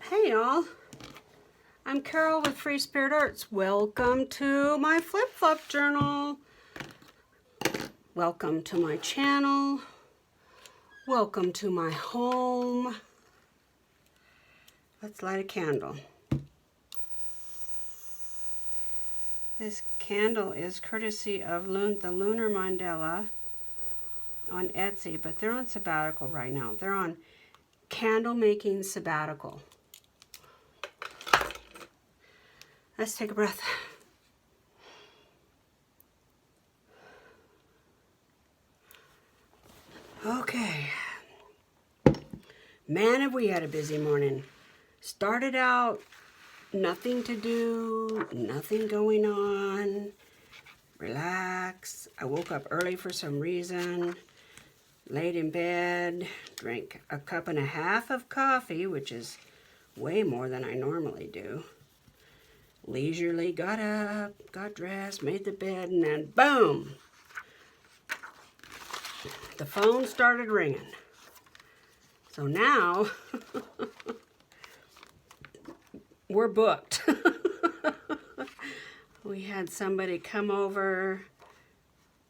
Hey y'all, I'm Carol with Free Spirit Arts. Welcome to my flip-flop journal. Welcome to my channel. Welcome to my home. Let's light a candle. This candle is courtesy of the Lunar Mandala on Etsy, but they're on sabbatical right now. They're on candle making sabbatical. Let's take a breath. Okay. Man, have we had a busy morning. Started out, nothing to do, nothing going on. Relax. I woke up early for some reason. Laid in bed, drank a cup and a half of coffee, which is way more than I normally do. Leisurely got up, got dressed, made the bed, and then boom! The phone started ringing. So now, we're booked. We had somebody come over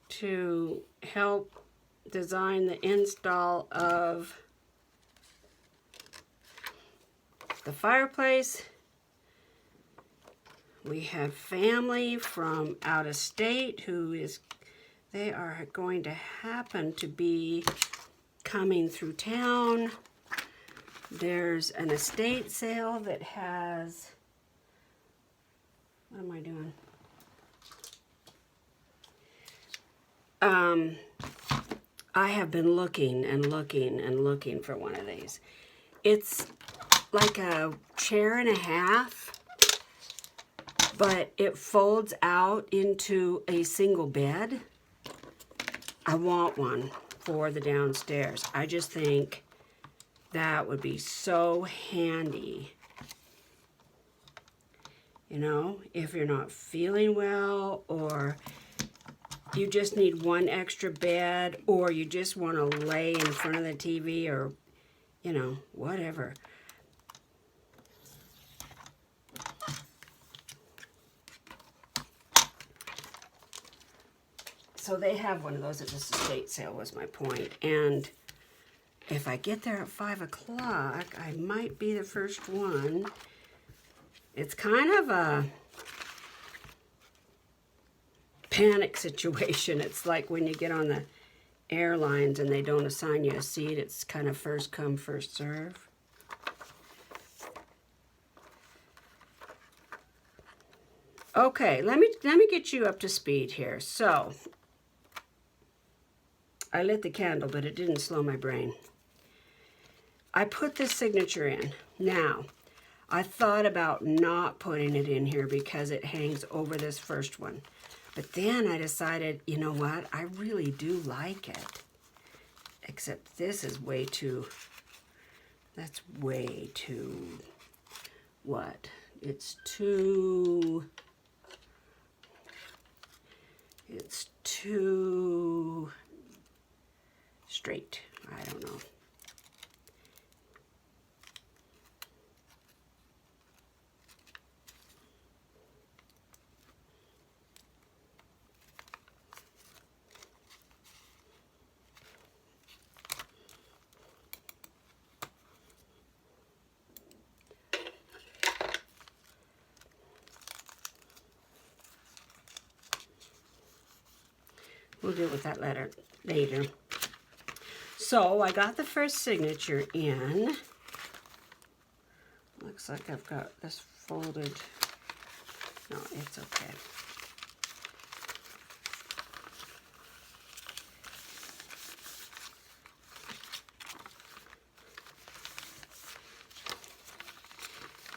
to help design the install of the fireplace. We have family from out of state they are going to happen to be coming through town. There's an estate sale that has, what am I doing? I have been looking and looking and looking for one of these. It's like a chair and a half, but it folds out into a single bed. I want one for the downstairs. I just think that would be so handy. You know, if you're not feeling well, or you just need one extra bed, or you just want to lay in front of the TV, or, you know, whatever. So they have one of those at this estate sale, was my point. And if I get there at 5 o'clock, I might be the first one. It's kind of a panic situation. It's like when you get on the airlines and they don't assign you a seat. It's kind of first come, first serve. Okay, let me get you up to speed here. So I lit the candle, but it didn't slow my brain. I put this signature in. Now, I thought about not putting it in here because it hangs over this first one. But then I decided, you know what? I really do like it. Except this is way too, that's way too, what? It's too straight. I don't know. We'll deal with that later. So I got the first signature in. Looks like I've got this folded. No, it's okay.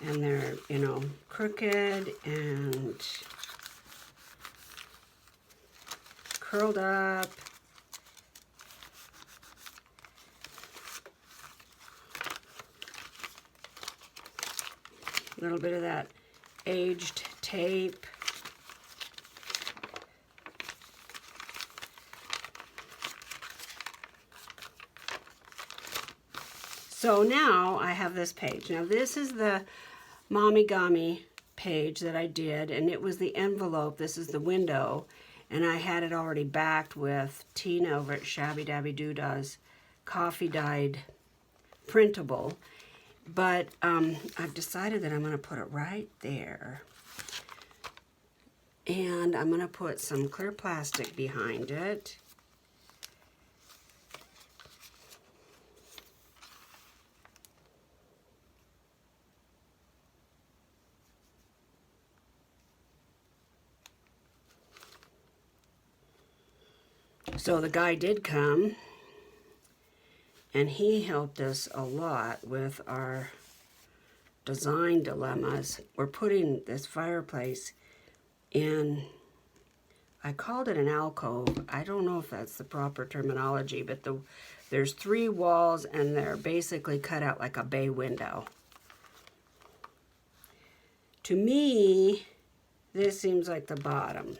And they're, you know, crooked and curled up. A little bit of that aged tape. So now I have this page. Now this is the Momigami page that I did, and it was the envelope. This is the window, and I had it already backed with Tina over at Shabby Dabby Doodah's coffee dyed printable. But I've decided that I'm going to put it right there. And I'm going to put some clear plastic behind it. So the guy did come, and he helped us a lot with our design dilemmas. We're putting this fireplace in, I called it an alcove. I don't know if that's the proper terminology, but there's 3 walls, and they're basically cut out like a bay window. To me, this seems like the bottom.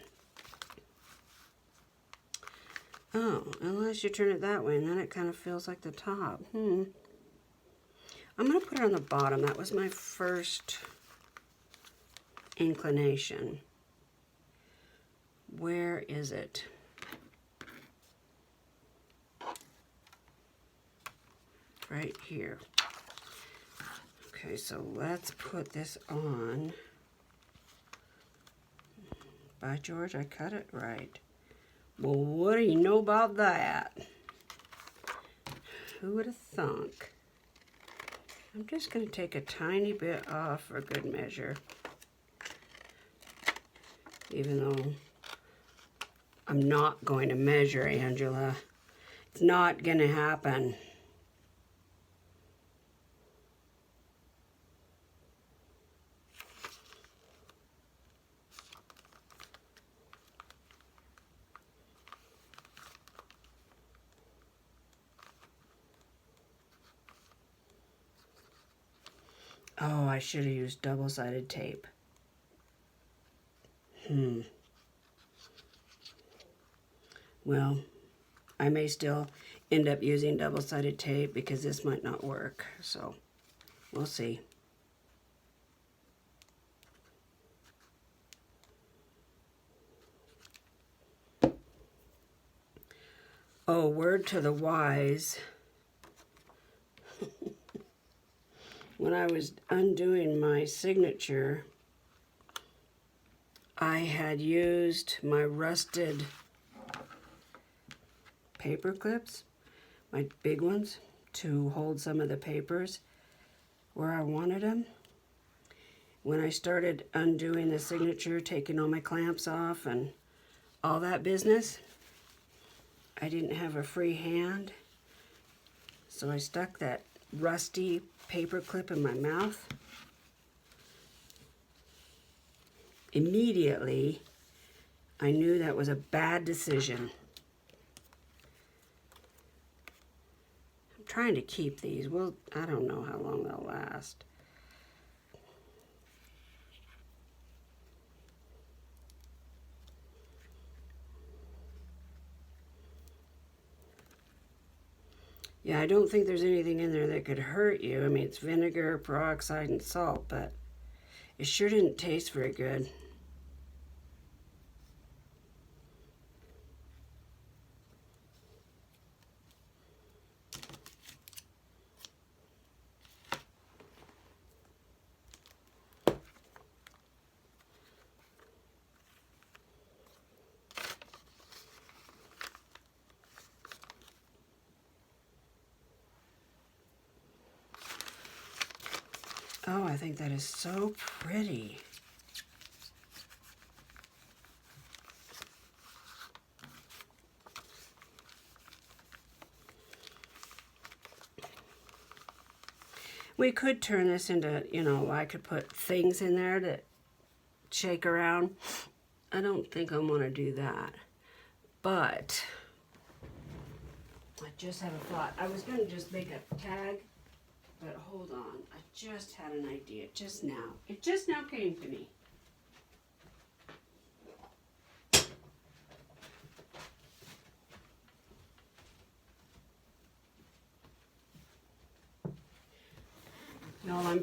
Oh, unless you turn it that way, and then it kind of feels like the top. I'm going to put it on the bottom. That was my first inclination. Where is it? Right here. Okay, so let's put this on. By George, I cut it right. Well, what do you know about that? Who would have thunk? I'm just going to take a tiny bit off for good measure. Even though I'm not going to measure, Angela. It's not going to happen. Oh, I should have used double-sided tape. Well, I may still end up using double-sided tape because this might not work. So, we'll see. Oh, word to the wise. When I was undoing my signature, I had used my rusted paper clips, my big ones, to hold some of the papers where I wanted them. When I started undoing the signature, taking all my clamps off and all that business, I didn't have a free hand, so I stuck that rusty paper clip in my mouth. Immediately, I knew that was a bad decision. I'm trying to keep these. Well, I don't know how long they'll last. Yeah, I don't think there's anything in there that could hurt you. I mean, it's vinegar, peroxide, and salt, but it sure didn't taste very good. Oh, I think that is so pretty. We could turn this into, you know, I could put things in there to shake around. I don't think I want to do that. But I just have a thought. I was going to just make a tag, but hold on. I just had an idea just now. It just now came to me.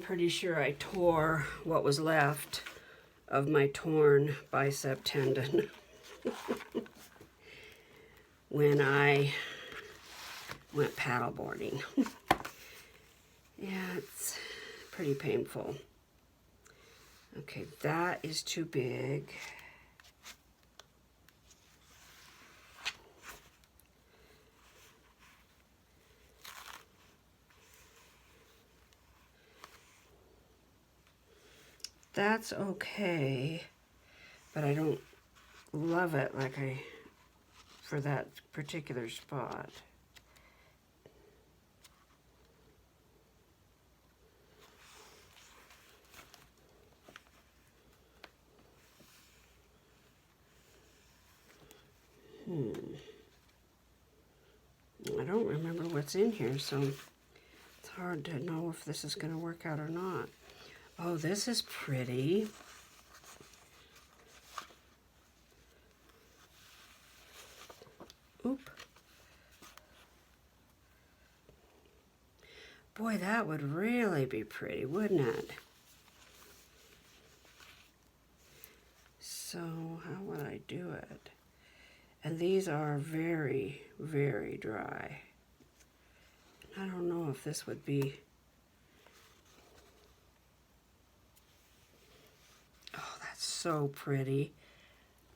pretty sure I tore what was left of my torn bicep tendon when I went paddleboarding. Yeah, it's pretty painful. Okay, that is too big. That's okay, but I don't love it like for that particular spot. I don't remember what's in here, so it's hard to know if this is going to work out or not. Oh, this is pretty. Oop. Boy, that would really be pretty, wouldn't it? So, how would I do it? And these are very, very dry. I don't know if this would be... Oh, that's so pretty.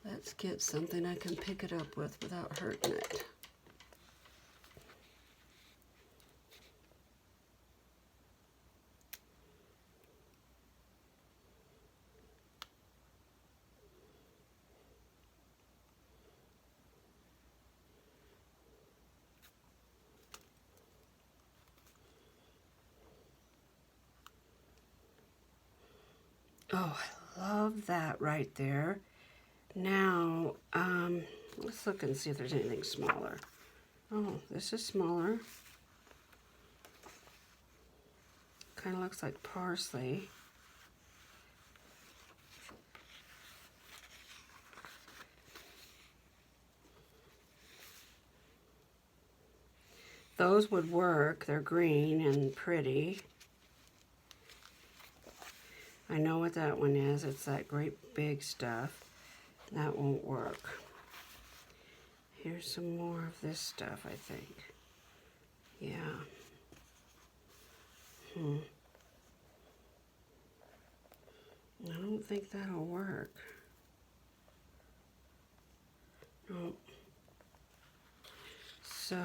Let's get something I can pick it up with without hurting it. Oh, I love that right there. Now, let's look and see if there's anything smaller. Oh, this is smaller. Kind of looks like parsley. Those would work. They're green and pretty. I know what that one is. It's that great big stuff. That won't work. Here's some more of this stuff, I think. Yeah. I don't think that'll work. Nope. So,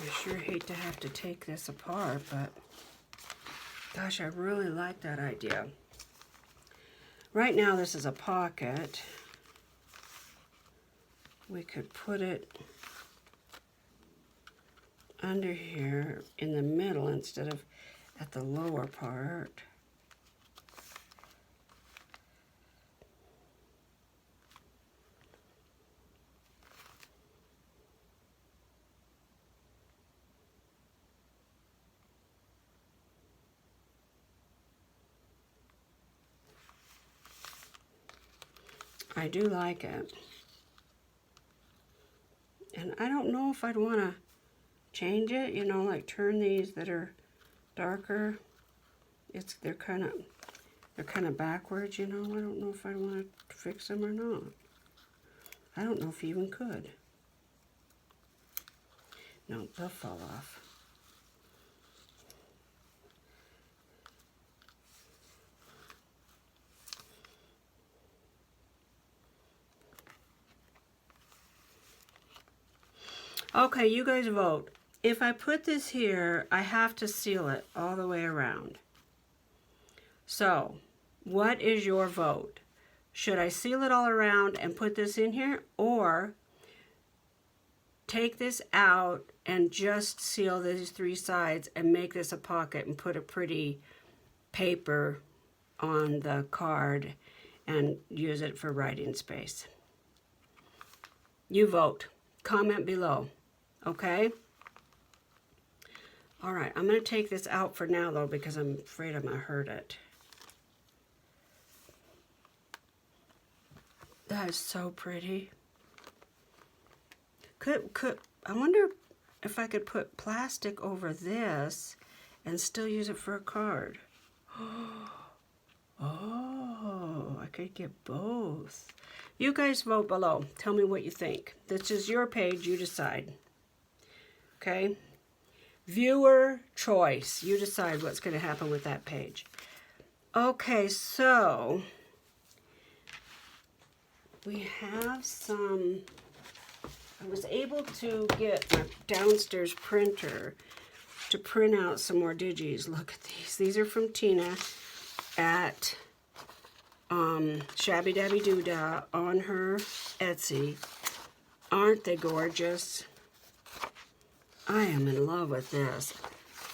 I sure hate to have to take this apart, but gosh, I really like that idea. Right now, this is a pocket. We could put it under here in the middle instead of at the lower part. I do like it. And I don't know if I'd want to change it, you know, like turn these that are darker. They're kind of backwards, you know. I don't know if I want to fix them or not. I don't know if you even could. No, they'll fall off. Okay, you guys vote. If I put this here, I have to seal it all the way around. So, what is your vote? Should I seal it all around and put this in here, or take this out and just seal these three sides and make this a pocket and put a pretty paper on the card and use it for writing space? You vote. Comment below. Okay? All right, I'm going to take this out for now, though, because I'm afraid I'm going to hurt it. That is so pretty. I wonder if I could put plastic over this and still use it for a card. Oh, I could get both. You guys vote below. Tell me what you think. This is your page. You decide. Okay? Viewer choice. You decide what's going to happen with that page. Okay, so we have some... I was able to get my downstairs printer to print out some more digis. Look at these. These are from Tina at Shabby Dabby Doodah on her Etsy. Aren't they gorgeous? I am in love with this.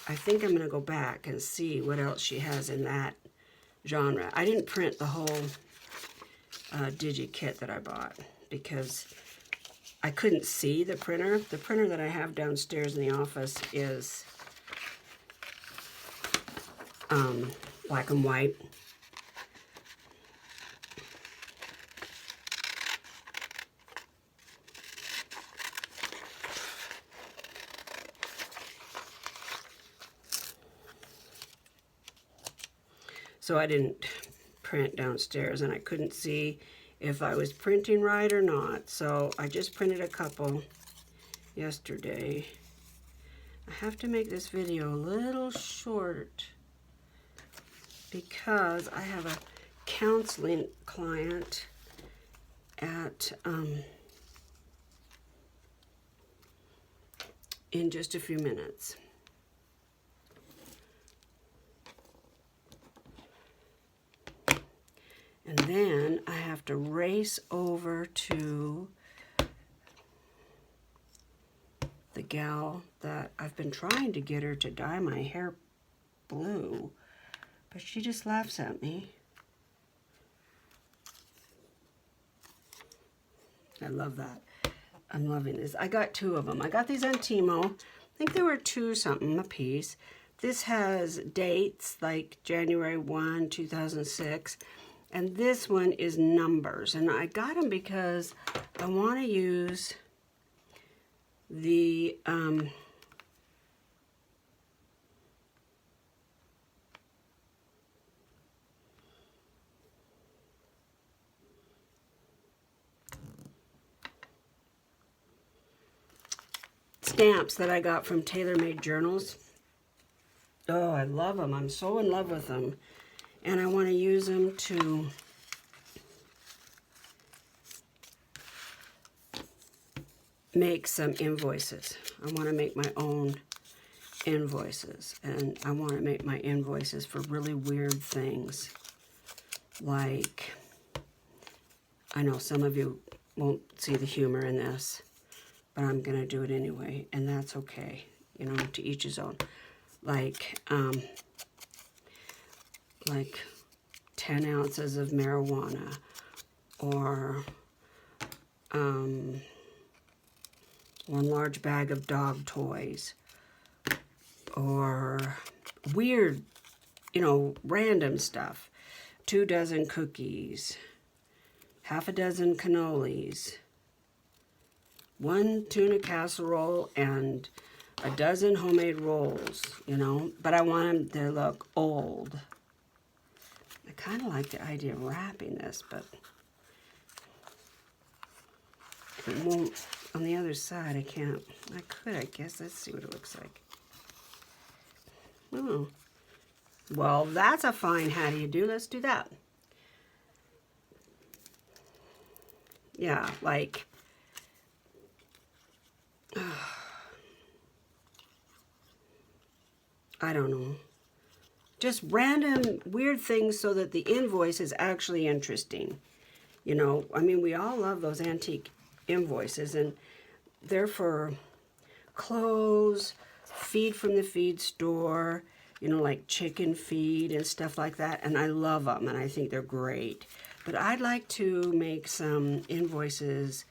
I think I'm going to go back and see what else she has in that genre. I didn't print the whole digi kit that I bought because I couldn't see the printer. The printer that I have downstairs in the office is black and white. So I didn't print downstairs, and I couldn't see if I was printing right or not. So I just printed a couple yesterday. I have to make this video a little short because I have a counseling client at in just a few minutes. And then I have to race over to the gal that I've been trying to get her to dye my hair blue, but she just laughs at me. I love that. I'm loving this. I got two of them. I got these on Timo. I think they were $2 something a piece. This has dates like January 1, 2006. And this one is numbers. And I got them because I want to use the stamps that I got from Tailor Made Journals. Oh, I love them. I'm so in love with them. And I want to use them to make some invoices. I want to make my own invoices. And I want to make my invoices for really weird things. Like, I know some of you won't see the humor in this, but I'm going to do it anyway. And that's okay. You know, to each his own. Like 10 ounces of marijuana, or 1 large bag of dog toys, or weird, you know, random stuff. 2 dozen cookies, half a dozen cannolis, 1 tuna casserole, and a dozen homemade rolls, you know, but I want them to look old. I kind of like the idea of wrapping this, but it won't, on the other side, I can't. I could, I guess. Let's see what it looks like. Oh, well, that's a fine how do you do. Let's do that. Yeah, like, I don't know. Just random weird things so that the invoice is actually interesting. You know, I mean, we all love those antique invoices, and they're for clothes, feed from the feed store, you know, like chicken feed and stuff like that. And I love them, and I think they're great. But I'd like to make some invoices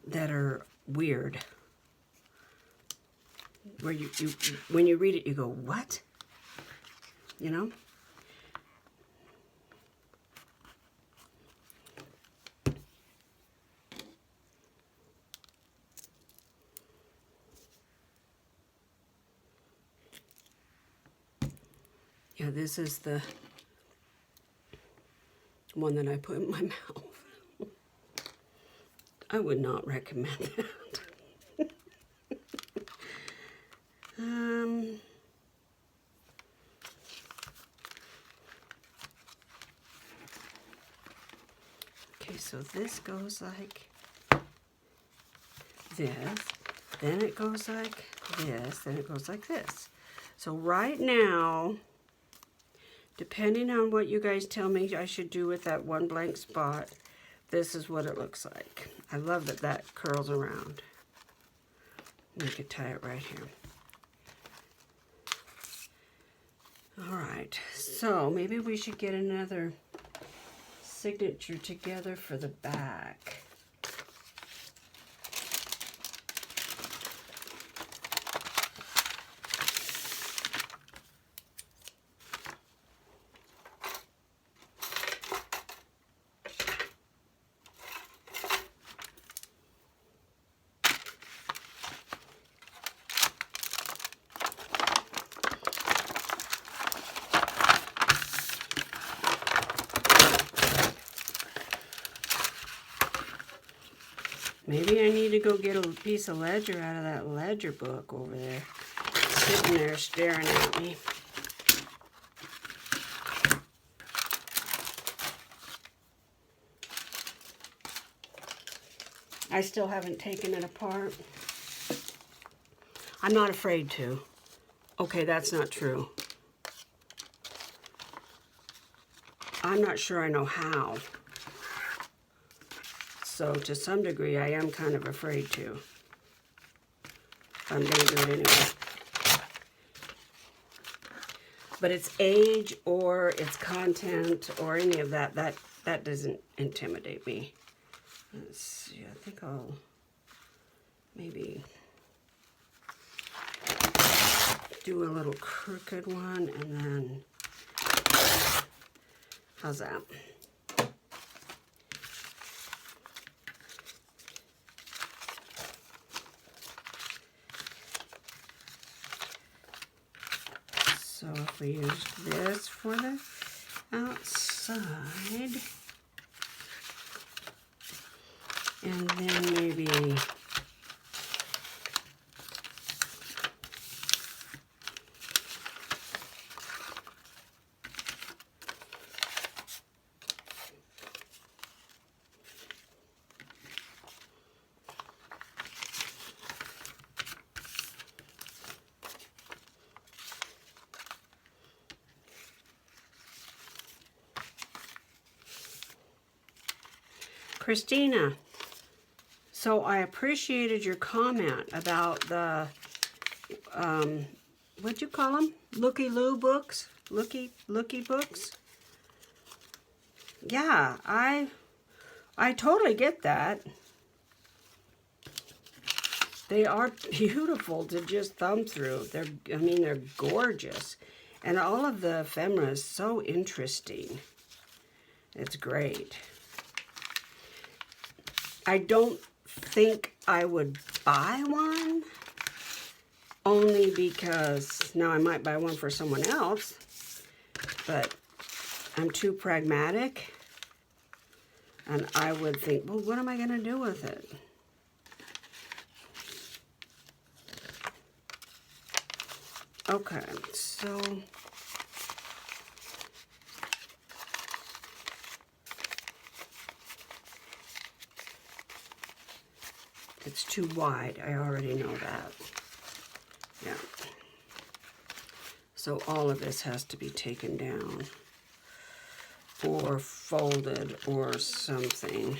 that are weird, where you when you read it, you go, what? You know? Now this is the one that I put in my mouth. I would not recommend that. Okay, so this goes like this, then it goes like this, then it goes like this. So right now, depending on what you guys tell me I should do with that one blank spot, this is what it looks like. I love that that curls around. We could tie it right here. All right, so maybe we should get another signature together for the back. Maybe I need to go get a piece of ledger out of that ledger book over there, sitting there staring at me. I still haven't taken it apart. I'm not afraid to. Okay, that's not true. I'm not sure I know how. So to some degree, I am kind of afraid to. I'm going to do it anyway. But its age or its content or any of that, that doesn't intimidate me. Let's see, I think I'll maybe do a little crooked one and then, how's that? So if we use this for the outside, and then maybe Christina, so I appreciated your comment about the, what'd you call them? Looky-loo books? Looky books? Yeah, I totally get that. They are beautiful to just thumb through. They're gorgeous. And all of the ephemera is so interesting. It's great. I don't think I would buy one, only because, now I might buy one for someone else, but I'm too pragmatic, and I would think, well, what am I going to do with it? Okay, so it's too wide. I already know that. Yeah. So all of this has to be taken down or folded or something.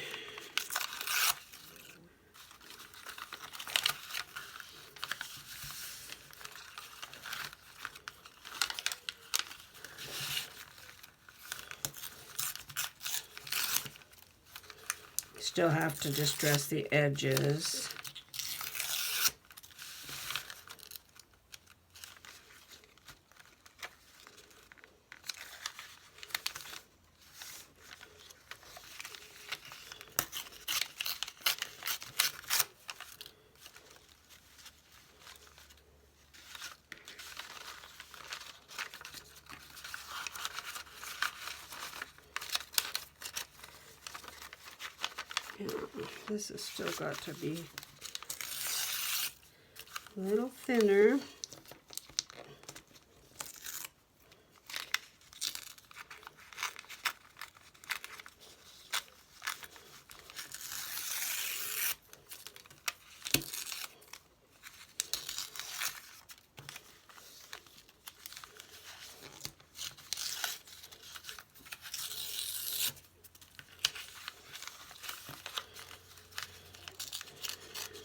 Still have to distress the edges. This has still got to be a little thinner.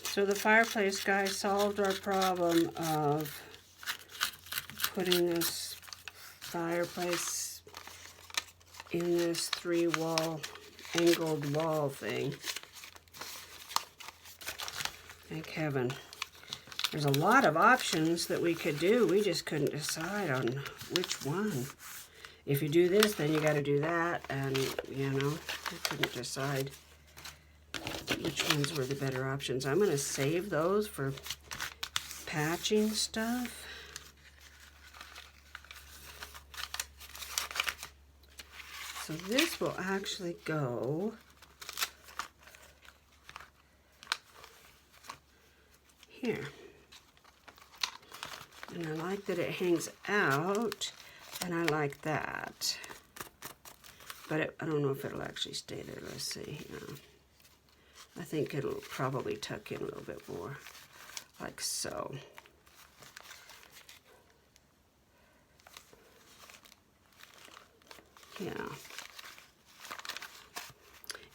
So the fireplace guy solved our problem of putting this fireplace in this 3-wall angled wall thing. Thank heaven. There's a lot of options that we could do. We just couldn't decide on which one. If you do this, then you got to do that, and you know, we couldn't decide which ones were the better options. I'm going to save those for patching stuff. So this will actually go here. And I like that it hangs out, and I like that. But I don't know if it'll actually stay there. Let's see. I think it'll probably tuck in a little bit more, like so. Yeah.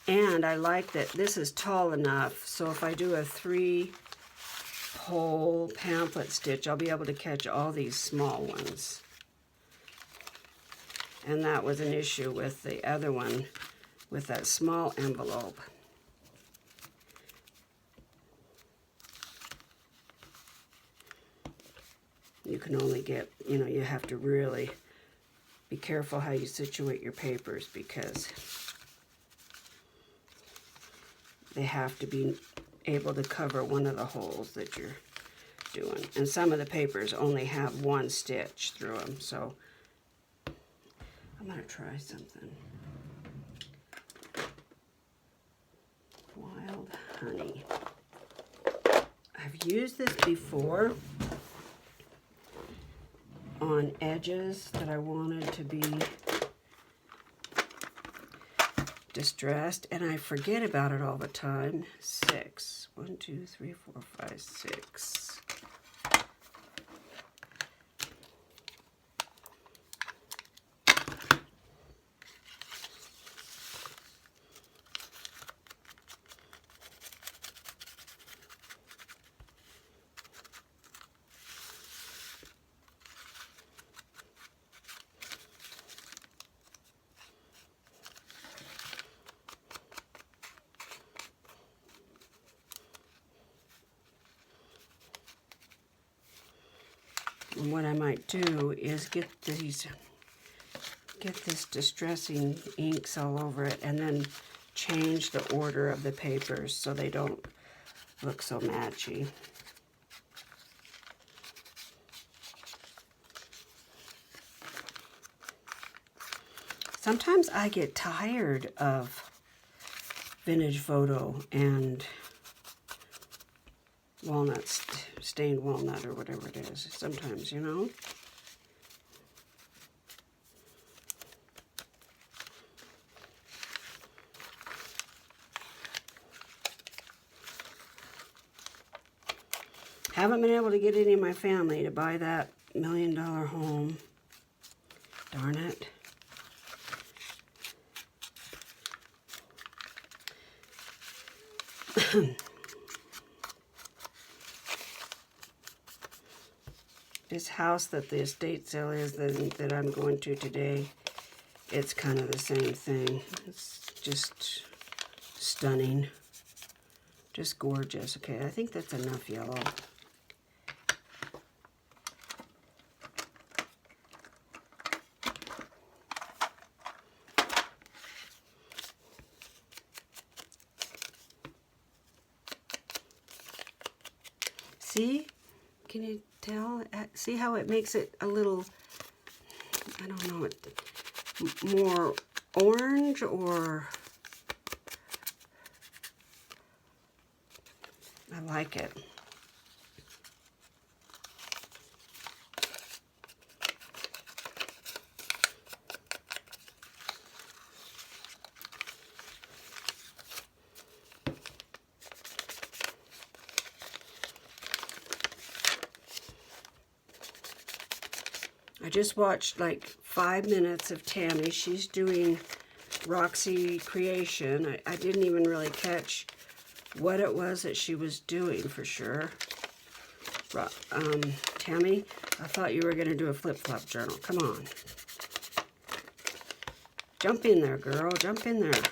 And I like that this is tall enough, so if I do a 3-hole pamphlet stitch, I'll be able to catch all these small ones. And that was an issue with the other one, with that small envelope. You can only get, you know, you have to really be careful how you situate your papers, because they have to be able to cover one of the holes that you're doing. And some of the papers only have one stitch through them, so I'm going to try something. Wild honey. I've used this before on edges that I wanted to be distressed, and I forget about it all the time. 6. 1, 2, 3, 4, 5, 6. And what I might do is get this distressing inks all over it, and then change the order of the papers so they don't look so matchy. Sometimes I get tired of vintage photo and walnut, stained walnut, or whatever it is. Sometimes, you know. Haven't been able to get any of my family to buy that $1 million home. Darn it. This house that the estate sale is that I'm going to today, it's kind of the same thing. It's just stunning. Just gorgeous. Okay, I think that's enough yellow. See? Can you tell? See how it makes it a little, I don't know, more orange or like it. I just watched like 5 minutes of Tammy. She's doing Roxy Creation. I didn't even really catch what it was that she was doing for sure. Tammy, I thought you were going to do a flip-flop journal. Come on. Jump in there, girl. Jump in there.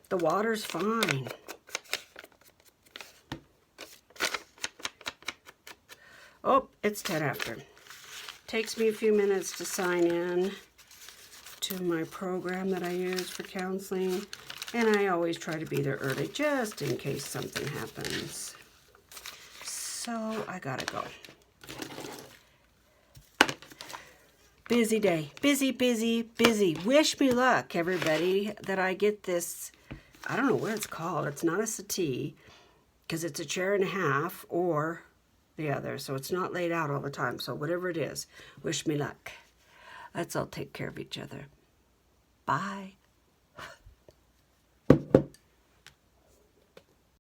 The water's fine. Oh, it's 10 after. Takes me a few minutes to sign in to my program that I use for counseling, and I always try to be there early just in case something happens. So I gotta go. Busy day. Busy, busy, busy. Wish me luck, everybody, that I get this. I don't know what it's called. It's not a settee because it's a chair and a half or the other, so it's not laid out all the time. So whatever it is, wish me luck. Let's all take care of each other. Bye.